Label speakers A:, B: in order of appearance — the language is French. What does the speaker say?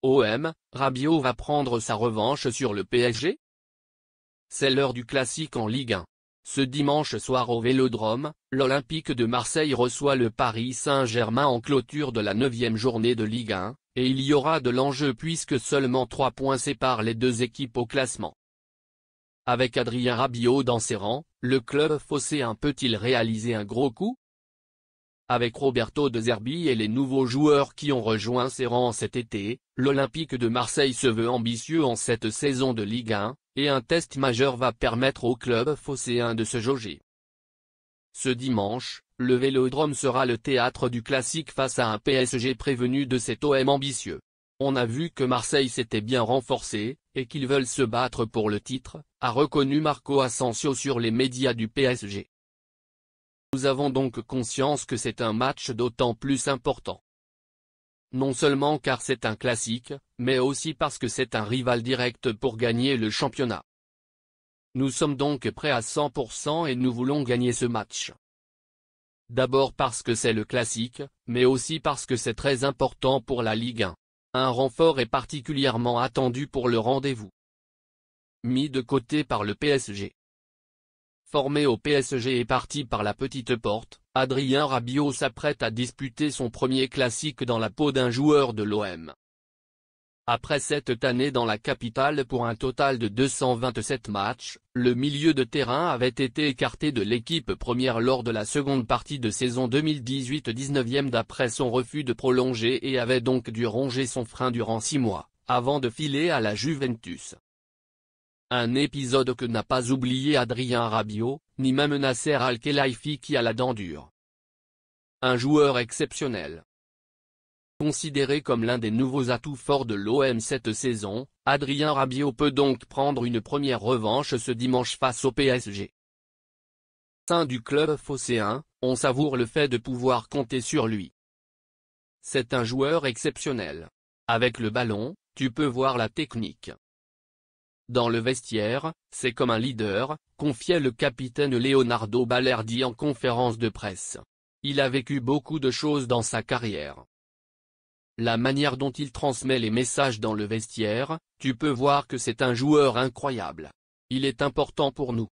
A: OM, Rabiot va prendre sa revanche sur le PSG? C'est l'heure du classique en Ligue 1. Ce dimanche soir au Vélodrome, l'Olympique de Marseille reçoit le Paris Saint-Germain en clôture de la 9e journée de Ligue 1, et il y aura de l'enjeu puisque seulement 3 points séparent les deux équipes au classement. Avec Adrien Rabiot dans ses rangs, le club phocéen peut-il réaliser un gros coup? Avec Roberto De Zerbi et les nouveaux joueurs qui ont rejoint ses rangs cet été, l'Olympique de Marseille se veut ambitieux en cette saison de Ligue 1, et un test majeur va permettre au club phocéen de se jauger. Ce dimanche, le Vélodrome sera le théâtre du classique face à un PSG prévenu de cet OM ambitieux. On a vu que Marseille s'était bien renforcé, et qu'ils veulent se battre pour le titre, a reconnu Marco Asensio sur les médias du PSG. Nous avons donc conscience que c'est un match d'autant plus important. Non seulement car c'est un classique, mais aussi parce que c'est un rival direct pour gagner le championnat. Nous sommes donc prêts à 100% et nous voulons gagner ce match. D'abord parce que c'est le classique, mais aussi parce que c'est très important pour la Ligue 1. Un renfort est particulièrement attendu pour le rendez-vous. Mis de côté par le PSG. Formé au PSG et parti par la petite porte, Adrien Rabiot s'apprête à disputer son premier classique dans la peau d'un joueur de l'OM. Après 7 années dans la capitale pour un total de 227 matchs, le milieu de terrain avait été écarté de l'équipe première lors de la seconde partie de saison 2018-19 d'après son refus de prolonger et avait donc dû ronger son frein durant 6 mois, avant de filer à la Juventus. Un épisode que n'a pas oublié Adrien Rabiot, ni même Nasser Al-Khelaifi qui a la dent dure. Un joueur exceptionnel. Considéré comme l'un des nouveaux atouts forts de l'OM cette saison, Adrien Rabiot peut donc prendre une première revanche ce dimanche face au PSG. Au sein du club phocéen, on savoure le fait de pouvoir compter sur lui. C'est un joueur exceptionnel. Avec le ballon, tu peux voir la technique. Dans le vestiaire, c'est comme un leader, confiait le capitaine Leonardo Balerdi en conférence de presse. Il a vécu beaucoup de choses dans sa carrière. La manière dont il transmet les messages dans le vestiaire, tu peux voir que c'est un joueur incroyable. Il est important pour nous.